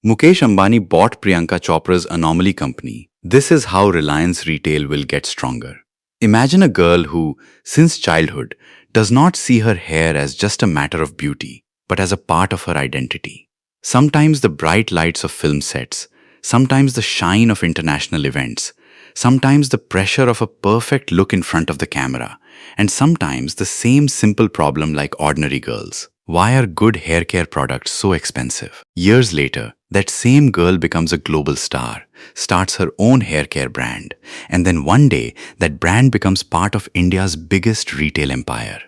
Mukesh Ambani bought Priyanka Chopra's Anomaly company. This is how Reliance Retail will get stronger. Imagine a girl who, since childhood, does not see her hair as just a matter of beauty, but as a part of her identity. Sometimes the bright lights of film sets, sometimes the shine of international events, sometimes the pressure of a perfect look in front of the camera, and sometimes the same simple problem like ordinary girls. Why are good hair care products so expensive? Years later, that same girl becomes a global star, starts her own hair care brand, and then one day that brand becomes part of India's biggest retail empire.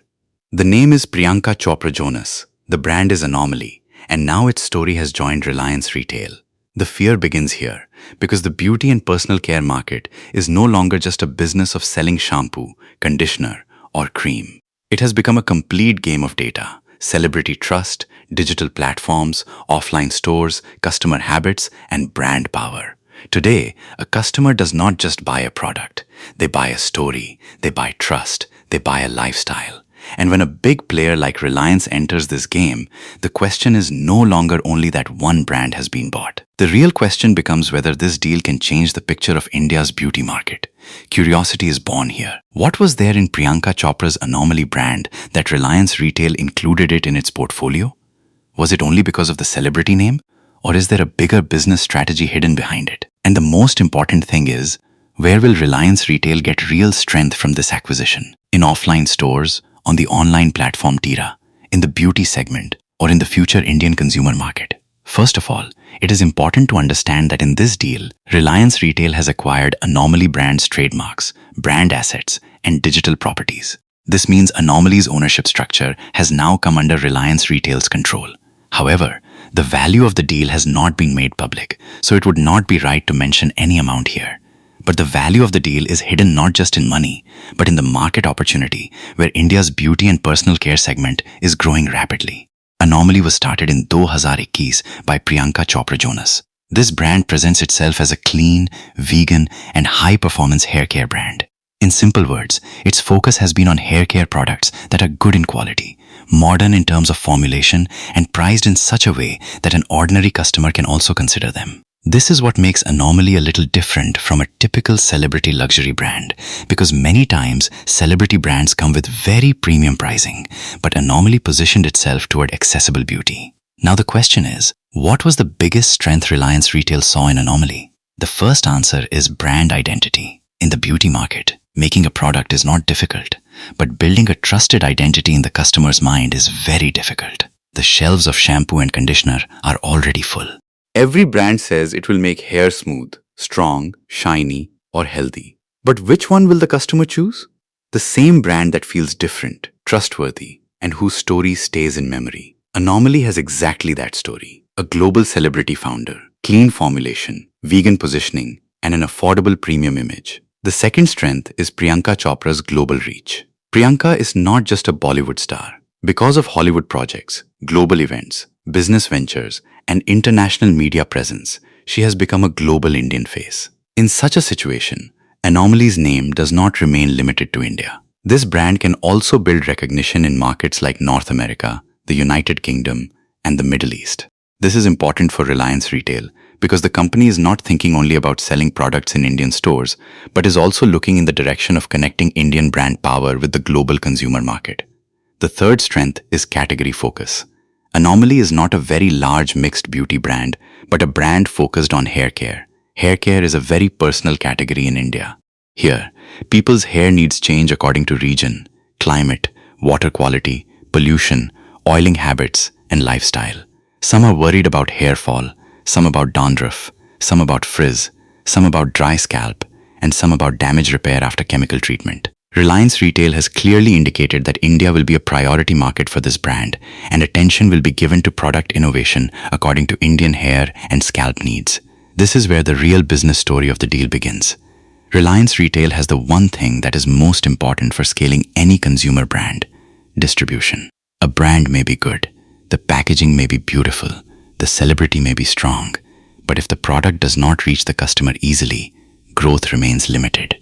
The name is Priyanka Chopra Jonas, the brand is Anomaly, and now its story has joined Reliance Retail. The fear begins here, because the beauty and personal care market is no longer just a business of selling shampoo, conditioner, or cream. It has become a complete game of data. Celebrity trust, digital platforms, offline stores, customer habits, and brand power. Today, a customer does not just buy a product. They buy a story, they buy trust, they buy a lifestyle. And when a big player like Reliance enters this game, the question is no longer only that one brand has been bought. The real question becomes whether this deal can change the picture of India's beauty market. Curiosity is born here. What was there in Priyanka Chopra's Anomaly brand that Reliance Retail included it in its portfolio? Was it only because of the celebrity name? Or is there a bigger business strategy hidden behind it? And the most important thing is, where will Reliance Retail get real strength from this acquisition? In offline stores, on the online platform Tira, in the beauty segment, or in the future Indian consumer market? First of all, it is important to understand that in this deal, Reliance Retail has acquired Anomaly brand's trademarks, brand assets, and digital properties. This means Anomaly's ownership structure has now come under Reliance Retail's control. However, the value of the deal has not been made public, so it would not be right to mention any amount here. But the value of the deal is hidden not just in money, but in the market opportunity where India's beauty and personal care segment is growing rapidly. Anomaly was started in 2021 by Priyanka Chopra Jonas. This brand presents itself as a clean, vegan, and high-performance hair care brand. In simple words, its focus has been on hair care products that are good in quality, modern in terms of formulation, and priced in such a way that an ordinary customer can also consider them. This is what makes Anomaly a little different from a typical celebrity luxury brand, because many times celebrity brands come with very premium pricing, but Anomaly positioned itself toward accessible beauty. Now the question is, what was the biggest strength Reliance Retail saw in Anomaly? The first answer is brand identity. In the beauty market, making a product is not difficult, but building a trusted identity in the customer's mind is very difficult. The shelves of shampoo and conditioner are already full. Every brand says it will make hair smooth, strong, shiny, or healthy. But which one will the customer choose? The same brand that feels different, trustworthy, and whose story stays in memory. Anomaly has exactly that story. A global celebrity founder, clean formulation, vegan positioning, and an affordable premium image. The second strength is Priyanka Chopra's global reach. Priyanka is not just a Bollywood star. Because of Hollywood projects, global events, business ventures, and international media presence, she has become a global Indian face. In such a situation, Anomaly's name does not remain limited to India. This brand can also build recognition in markets like North America, the United Kingdom, and the Middle East. This is important for Reliance Retail because the company is not thinking only about selling products in Indian stores, but is also looking in the direction of connecting Indian brand power with the global consumer market. The third strength is category focus. Anomaly is not a very large mixed beauty brand, but a brand focused on hair care. Hair care is a very personal category in India. Here, people's hair needs change according to region, climate, water quality, pollution, oiling habits, and lifestyle. Some are worried about hair fall, some about dandruff, some about frizz, some about dry scalp, and some about damage repair after chemical treatment. Reliance Retail has clearly indicated that India will be a priority market for this brand, and attention will be given to product innovation according to Indian hair and scalp needs. This is where the real business story of the deal begins. Reliance Retail has the one thing that is most important for scaling any consumer brand: distribution. A brand may be good, the packaging may be beautiful, the celebrity may be strong, but if the product does not reach the customer easily, growth remains limited.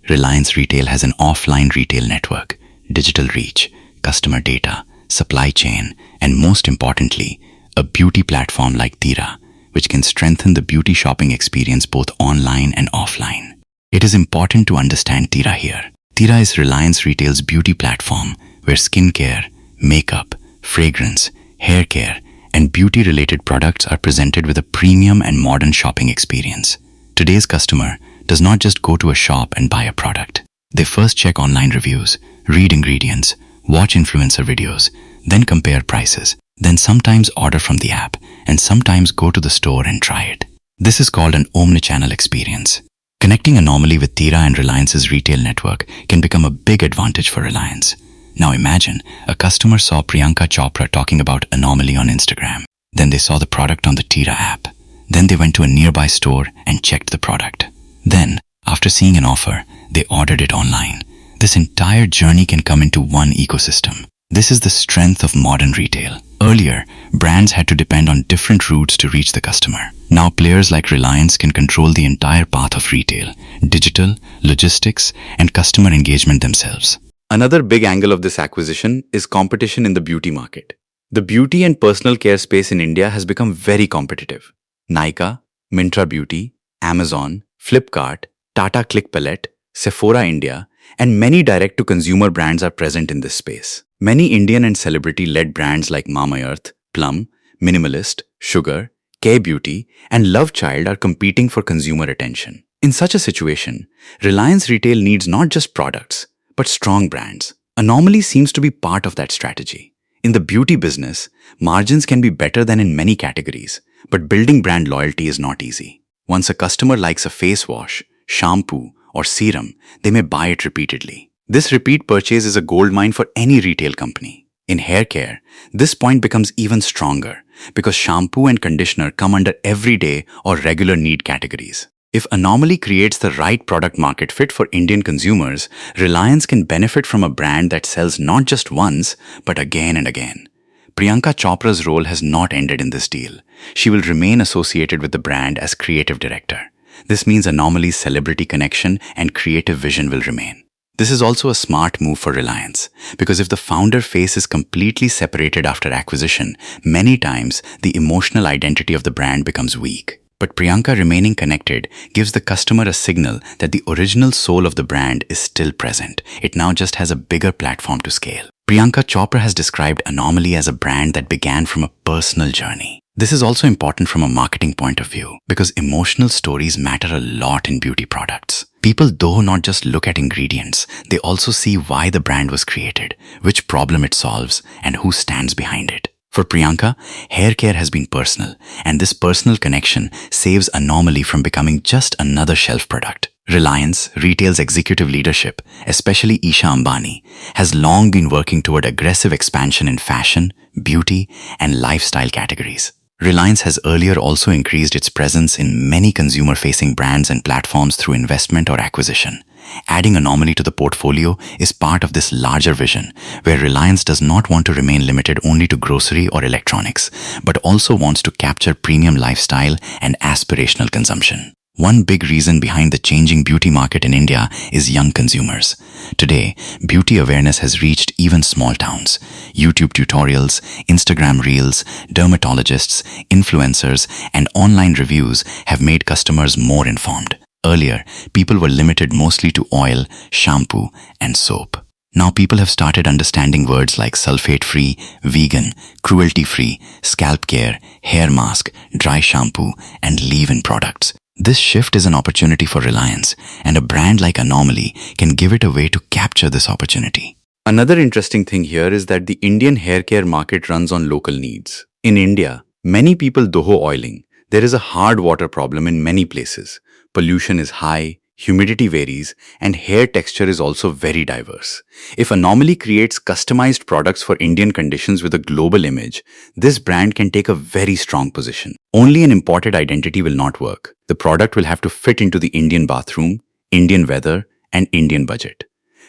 Reliance Retail has an offline retail network, digital reach, customer data, supply chain, and most importantly, a beauty platform like Tira, which can strengthen the beauty shopping experience both online and offline. It is important to understand Tira here. Tira is Reliance Retail's beauty platform where skincare, makeup, fragrance, hair care, and beauty-related products are presented with a premium and modern shopping experience. Today's customer does not just go to a shop and buy a product. They first check online reviews, read ingredients, watch influencer videos, then compare prices, then sometimes order from the app, and sometimes go to the store and try it. This is called an omnichannel experience. Connecting Anomaly with Tira and Reliance's retail network can become a big advantage for Reliance. Now imagine a customer saw Priyanka Chopra talking about Anomaly on Instagram. Then they saw the product on the Tira app. Then they went to a nearby store and checked the product. Then, after seeing an offer, they ordered it online. This entire journey can come into one ecosystem. This is the strength of modern retail. Earlier, brands had to depend on different routes to reach the customer. Now players like Reliance can control the entire path of retail, digital, logistics, and customer engagement themselves. Another big angle of this acquisition is competition in the beauty market. The beauty and personal care space in India has become very competitive. Nykaa, Myntra Beauty, Amazon, Flipkart, Tata Click Palette, Sephora India, and many direct-to-consumer brands are present in this space. Many Indian and celebrity-led brands like Mamaearth, Plum, Minimalist, Sugar, K Beauty, and Love Child are competing for consumer attention. In such a situation, Reliance Retail needs not just products, but strong brands. Anomaly seems to be part of that strategy. In the beauty business, margins can be better than in many categories, but building brand loyalty is not easy. Once a customer likes a face wash, shampoo, or serum, they may buy it repeatedly. This repeat purchase is a goldmine for any retail company. In hair care, this point becomes even stronger because shampoo and conditioner come under everyday or regular need categories. If Anomaly creates the right product market fit for Indian consumers, Reliance can benefit from a brand that sells not just once, but again and again. Priyanka Chopra's role has not ended in this deal. She will remain associated with the brand as creative director. This means Anomaly's celebrity connection and creative vision will remain. This is also a smart move for Reliance, because if the founder face is completely separated after acquisition, many times the emotional identity of the brand becomes weak. But Priyanka remaining connected gives the customer a signal that the original soul of the brand is still present. It now just has a bigger platform to scale. Priyanka Chopra has described Anomaly as a brand that began from a personal journey. This is also important from a marketing point of view because emotional stories matter a lot in beauty products. People though not just look at ingredients, they also see why the brand was created, which problem it solves, and who stands behind it. For Priyanka, hair care has been personal, and this personal connection saves Anomaly from becoming just another shelf product. Reliance Retail's executive leadership, especially 𝐼𝐸𝐴 Ambani, has long been working toward aggressive expansion in fashion, beauty, and lifestyle categories. Reliance has earlier also increased its presence in many consumer-facing brands and platforms through investment or acquisition. Adding Anomaly to the portfolio is part of this larger vision, where Reliance does not want to remain limited only to grocery or electronics, but also wants to capture premium lifestyle and aspirational consumption. One big reason behind the changing beauty market in India is young consumers. Today, beauty awareness has reached even small towns. YouTube tutorials, Instagram reels, dermatologists, influencers, and online reviews have made customers more informed. Earlier, people were limited mostly to oil, shampoo, and soap. Now people have started understanding words like sulfate-free, vegan, cruelty-free, scalp care, hair mask, dry shampoo, and leave-in products. This shift is an opportunity for Reliance, and a brand like Anomaly can give it a way to capture this opportunity. Another interesting thing here is that the Indian hair care market runs on local needs. In India, many people doho oiling. There is a hard water problem in many places. Pollution is high, humidity varies, and hair texture is also very diverse. If Anomaly creates customized products for Indian conditions with a global image, this brand can take a very strong position. Only an imported identity will not work. The product will have to fit into the Indian bathroom, Indian weather, and Indian budget.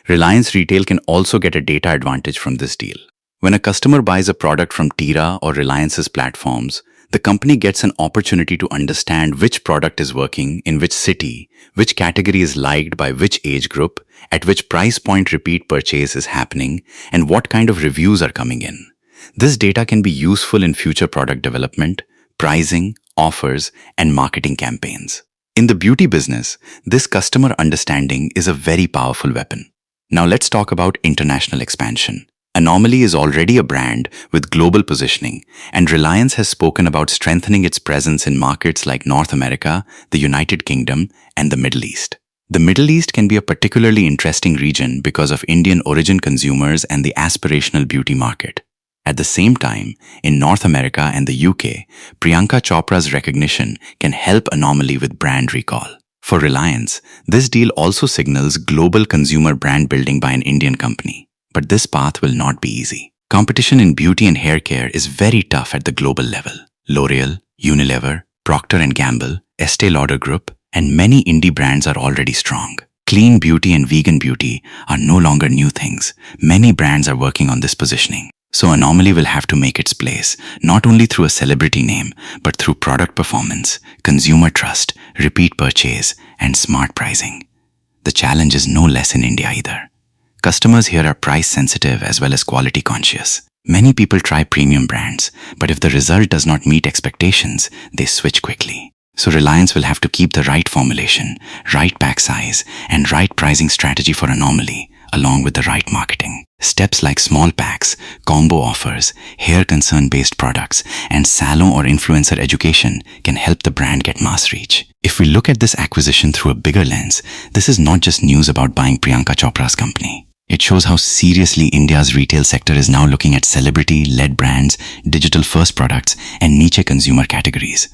Reliance Retail can also get a data advantage from this deal. When a customer buys a product from Tira or Reliance's platforms, the company gets an opportunity to understand which product is working in which city, which category is liked by which age group, at which price point repeat purchase is happening, and what kind of reviews are coming in. This data can be useful in future product development, pricing, offers, and marketing campaigns. In the beauty business, this customer understanding is a very powerful weapon. Now let's talk about international expansion. Anomaly is already a brand with global positioning, and Reliance has spoken about strengthening its presence in markets like North America, the United Kingdom, and the Middle East. The Middle East can be a particularly interesting region because of Indian origin consumers and the aspirational beauty market. At the same time, in North America and the UK, Priyanka Chopra's recognition can help Anomaly with brand recall. For Reliance, this deal also signals global consumer brand building by an Indian company. But this path will not be easy. Competition in beauty and hair care is very tough at the global level. L'Oreal, Unilever, Procter & Gamble, Estée Lauder Group, and many indie brands are already strong. Clean beauty and vegan beauty are no longer new things. Many brands are working on this positioning. So Anomaly will have to make its place, not only through a celebrity name, but through product performance, consumer trust, repeat purchase, and smart pricing. The challenge is no less in India either. Customers here are price sensitive as well as quality conscious. Many people try premium brands, but if the result does not meet expectations, they switch quickly. So Reliance will have to keep the right formulation, right pack size, and right pricing strategy for Anomaly, along with the right marketing. Steps like small packs, combo offers, hair concern-based products, and salon or influencer education can help the brand get mass reach. If we look at this acquisition through a bigger lens, this is not just news about buying Priyanka Chopra's company. It shows how seriously India's retail sector is now looking at celebrity-led brands, digital-first products, and niche consumer categories.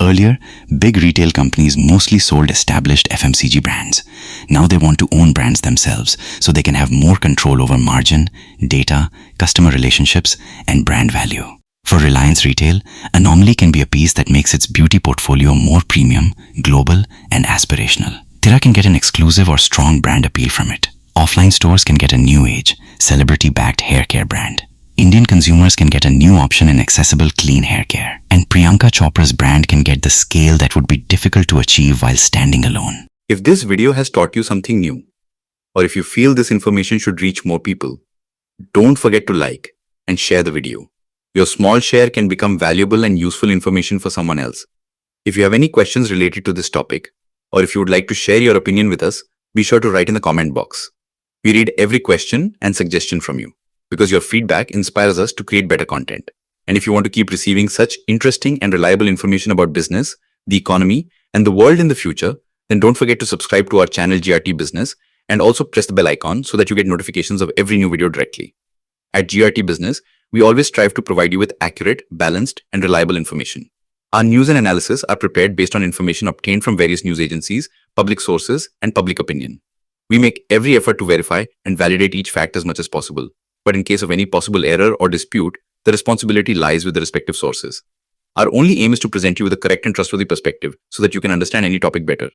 Earlier, big retail companies mostly sold established FMCG brands. Now they want to own brands themselves so they can have more control over margin, data, customer relationships, and brand value. For Reliance Retail, Anomaly can be a piece that makes its beauty portfolio more premium, global, and aspirational. Tira can get an exclusive or strong brand appeal from it. Offline stores can get a new age, celebrity-backed hair care brand. Indian consumers can get a new option in accessible clean hair care. And Priyanka Chopra's brand can get the scale that would be difficult to achieve while standing alone. If this video has taught you something new, or if you feel this information should reach more people, don't forget to like and share the video. Your small share can become valuable and useful information for someone else. If you have any questions related to this topic, or if you would like to share your opinion with us, be sure to write in the comment box. We read every question and suggestion from you, because your feedback inspires us to create better content. And if you want to keep receiving such interesting and reliable information about business, the economy, and the world in the future, then don't forget to subscribe to our channel GRT Business and also press the bell icon so that you get notifications of every new video directly. At GRT Business, we always strive to provide you with accurate, balanced, and reliable information. Our news and analysis are prepared based on information obtained from various news agencies, public sources, and public opinion. We make every effort to verify and validate each fact as much as possible. But in case of any possible error or dispute, the responsibility lies with the respective sources. Our only aim is to present you with a correct and trustworthy perspective so that you can understand any topic better.